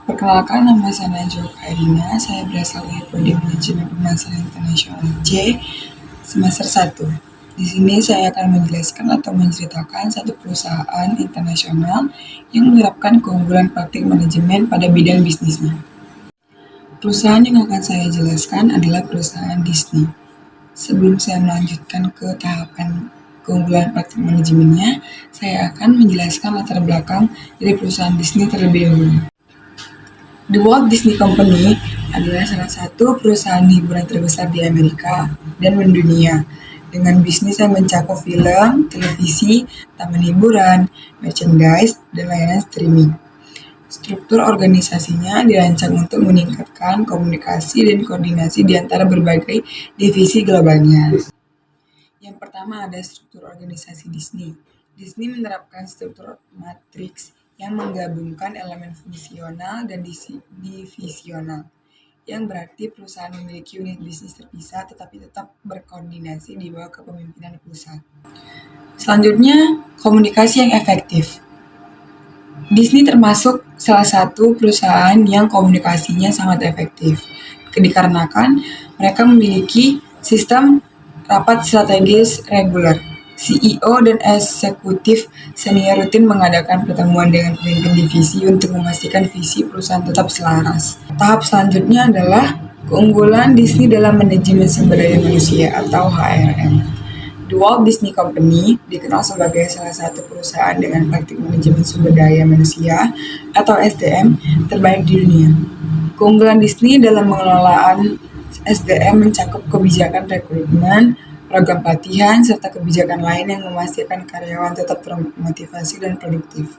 Perkenalkan, nama saya Najwa Kairina. Saya berasal dari Prodi Manajemen Pemasaran Internasional C, semester 1. Di sini saya akan menjelaskan atau menceritakan satu perusahaan internasional yang menerapkan keunggulan praktik manajemen pada bidang bisnisnya. Perusahaan yang akan saya jelaskan adalah perusahaan Disney. Sebelum saya melanjutkan ke tahapan keunggulan praktik manajemennya, saya akan menjelaskan latar belakang dari perusahaan Disney terlebih dahulu. The Walt Disney Company adalah salah satu perusahaan hiburan terbesar di Amerika dan mendunia, dengan bisnis yang mencakup film, televisi, taman hiburan, merchandise, dan layanan streaming. Struktur organisasinya dirancang untuk meningkatkan komunikasi dan koordinasi di antara berbagai divisi globalnya. Yang pertama ada struktur organisasi Disney. Disney menerapkan struktur matriks yang menggabungkan elemen fungsional dan divisional, yang berarti perusahaan memiliki unit bisnis terpisah tetapi tetap berkoordinasi di bawah kepemimpinan pusat. Selanjutnya, komunikasi yang efektif. Disney termasuk salah satu perusahaan yang komunikasinya sangat efektif, dikarenakan mereka memiliki sistem rapat strategis reguler. CEO dan eksekutif senior rutin mengadakan pertemuan dengan pemimpin divisi untuk memastikan visi perusahaan tetap selaras. Tahap selanjutnya adalah keunggulan Disney dalam manajemen sumber daya manusia atau HRM. The Walt Disney Company dikenal sebagai salah satu perusahaan dengan praktik manajemen sumber daya manusia atau SDM terbaik di dunia. Keunggulan Disney dalam pengelolaan SDM mencakup kebijakan rekrutmen, program pelatihan, serta kebijakan lain yang memastikan karyawan tetap termotivasi dan produktif.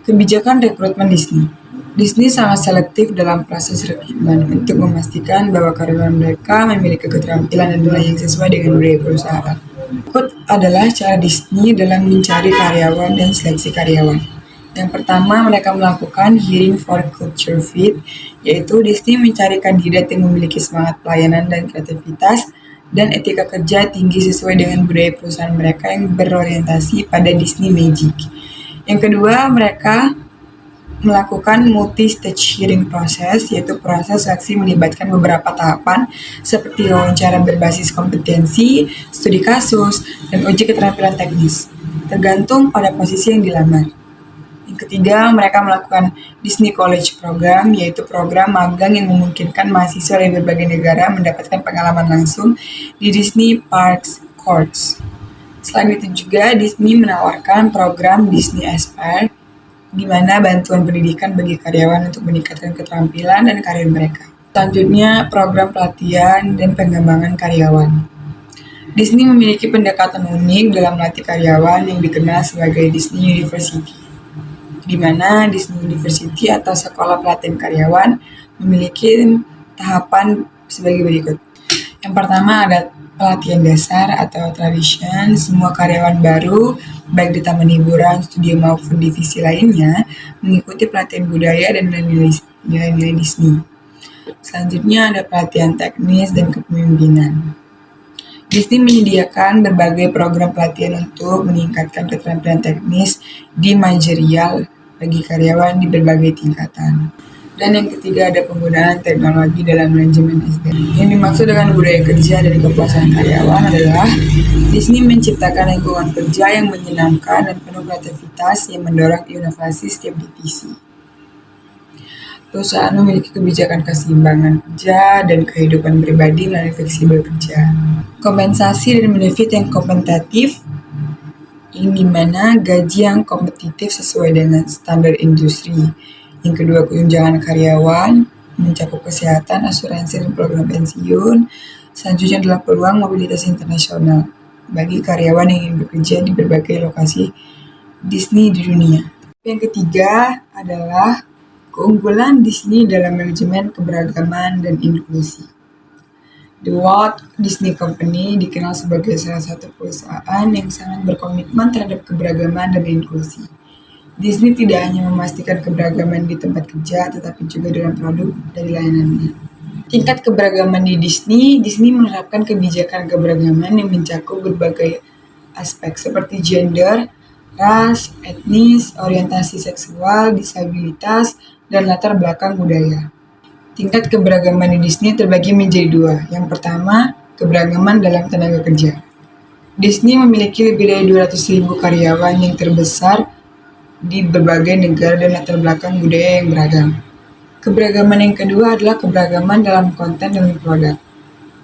Kebijakan rekrutmen Disney. Disney sangat selektif dalam proses rekrutmen untuk memastikan bahwa karyawan mereka memiliki keterampilan dan nilai yang sesuai dengan budaya perusahaan. Berikut adalah cara Disney dalam mencari karyawan dan seleksi karyawan. Yang pertama, mereka melakukan hiring for culture fit, yaitu Disney mencari kandidat yang memiliki semangat pelayanan dan kreativitas, dan etika kerja tinggi sesuai dengan budaya perusahaan mereka yang berorientasi pada Disney Magic. Yang kedua, mereka melakukan multi-stage hiring process, yaitu proses seleksi melibatkan beberapa tahapan seperti wawancara berbasis kompetensi, studi kasus, dan uji keterampilan teknis, tergantung pada posisi yang dilamar. Yang ketiga, mereka melakukan Disney College Program, yaitu program magang yang memungkinkan mahasiswa dari berbagai negara mendapatkan pengalaman langsung di Disney Parks Courts. Selain itu juga, Disney menawarkan program Disney Aspire, di mana bantuan pendidikan bagi karyawan untuk meningkatkan keterampilan dan karir mereka. Selanjutnya, program pelatihan dan pengembangan karyawan. Disney memiliki pendekatan unik dalam melatih karyawan yang dikenal sebagai Disney University, di mana Disney University atau sekolah pelatihan karyawan memiliki tahapan sebagai berikut. Yang pertama ada pelatihan dasar atau tradition. Semua karyawan baru, baik di taman hiburan, studio maupun divisi lainnya, mengikuti pelatihan budaya dan nilai-nilai Disney. Selanjutnya ada pelatihan teknis dan kepemimpinan. Disney menyediakan berbagai program pelatihan untuk meningkatkan keterampilan teknis di manajerial bagi karyawan di berbagai tingkatan. Dan yang ketiga ada penggunaan teknologi dalam manajemen SDM. Yang dimaksud dengan budaya kerja dan kepuasan karyawan adalah Disney menciptakan lingkungan kerja yang menyenangkan dan penuh kreativitas yang mendorong inovasi setiap divisi. Perusahaan memiliki kebijakan keseimbangan kerja dan kehidupan pribadi melalui fleksibel kerja. Kompensasi dan benefit yang kompetitif, yang dimana gaji yang kompetitif sesuai dengan standar industri. Yang kedua, tunjangan karyawan, mencakup kesehatan, asuransi, dan program pensiun. Selanjutnya adalah peluang mobilitas internasional bagi karyawan yang ingin bekerja di berbagai lokasi Disney di dunia. Yang ketiga adalah keunggulan Disney dalam manajemen keberagaman dan inklusi. The Walt Disney Company dikenal sebagai salah satu perusahaan yang sangat berkomitmen terhadap keberagaman dan inklusi. Disney tidak hanya memastikan keberagaman di tempat kerja, tetapi juga dalam produk dari layanannya. Tingkat keberagaman di Disney menerapkan kebijakan keberagaman yang mencakup berbagai aspek seperti gender, ras, etnis, orientasi seksual, disabilitas, dan latar belakang budaya. Tingkat keberagaman di Disney terbagi menjadi dua. Yang pertama, keberagaman dalam tenaga kerja. Disney memiliki lebih dari 200.000 karyawan yang terbesar di berbagai negara dan latar belakang budaya yang beragam. Keberagaman yang kedua adalah keberagaman dalam konten dan produk.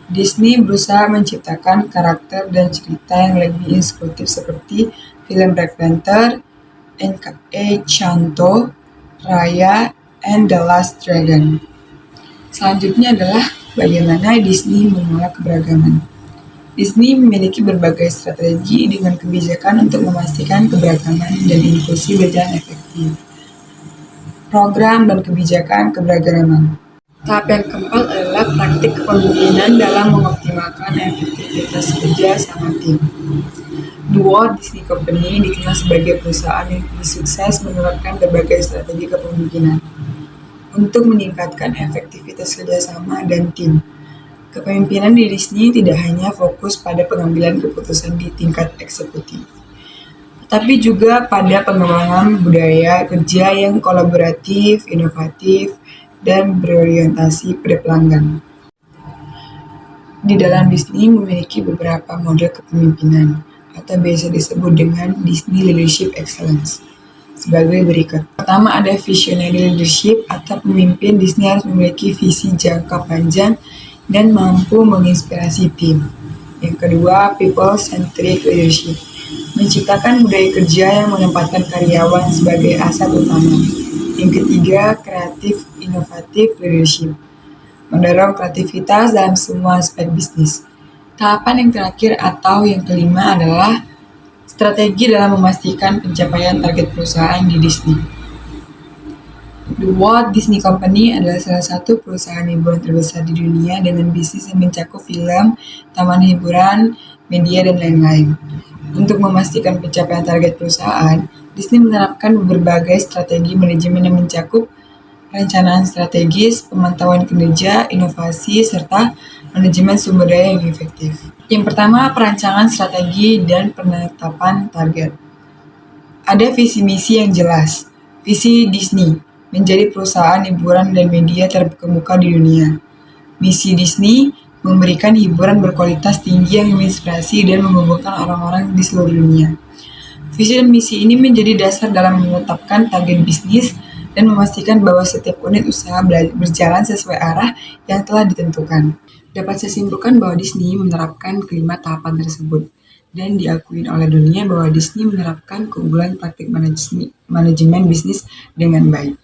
Disney berusaha menciptakan karakter dan cerita yang lebih inspiratif seperti film Black Panther, Encanto, Raya, and The Last Dragon. Selanjutnya adalah bagaimana Disney mengelola keberagaman. Disney memiliki berbagai strategi dengan kebijakan untuk memastikan keberagaman dan inklusi berjalan efektif. Program dan kebijakan keberagaman. Tahap yang keempat adalah praktik kepemimpinan dalam mengoptimalkan efektivitas kerja sama tim. The Walt Disney Company dikenal sebagai perusahaan yang sukses menerapkan berbagai strategi kepemimpinan untuk meningkatkan efektivitas kerjasama dan tim. Kepemimpinan di Disney tidak hanya fokus pada pengambilan keputusan di tingkat eksekutif, tetapi juga pada pengembangan budaya kerja yang kolaboratif, inovatif, dan berorientasi pada pelanggan. Di dalam Disney memiliki beberapa model kepemimpinan, atau biasa disebut dengan Disney Leadership Excellence, sebagai berikut. Pertama ada visionary leadership atau pemimpin Disney harus memiliki visi jangka panjang dan mampu menginspirasi tim. Yang kedua, people-centric leadership, menciptakan budaya kerja yang menempatkan karyawan sebagai aset utama. Yang ketiga, kreatif inovatif leadership, mendorong kreativitas dalam semua aspek bisnis. Tahapan yang terakhir atau yang kelima adalah strategi dalam memastikan pencapaian target perusahaan di Disney. The Walt Disney Company adalah salah satu perusahaan hiburan terbesar di dunia dengan bisnis yang mencakup film, taman hiburan, media, dan lain-lain. Untuk memastikan pencapaian target perusahaan, Disney menerapkan berbagai strategi manajemen yang mencakup perencanaan strategis, pemantauan kinerja, inovasi, serta manajemen sumber daya yang efektif. Yang pertama, perancangan strategi dan penetapan target. Ada visi misi yang jelas. Visi Disney, menjadi perusahaan hiburan dan media terkemuka di dunia. Misi Disney, memberikan hiburan berkualitas tinggi yang menginspirasi dan mengumpulkan orang-orang di seluruh dunia. Visi dan misi ini menjadi dasar dalam menetapkan target bisnis dan memastikan bahwa setiap unit usaha berjalan sesuai arah yang telah ditentukan. Dapat saya simpulkan bahwa Disney menerapkan kelima tahapan tersebut dan diakui oleh dunia bahwa Disney menerapkan keunggulan praktik manajemen bisnis dengan baik.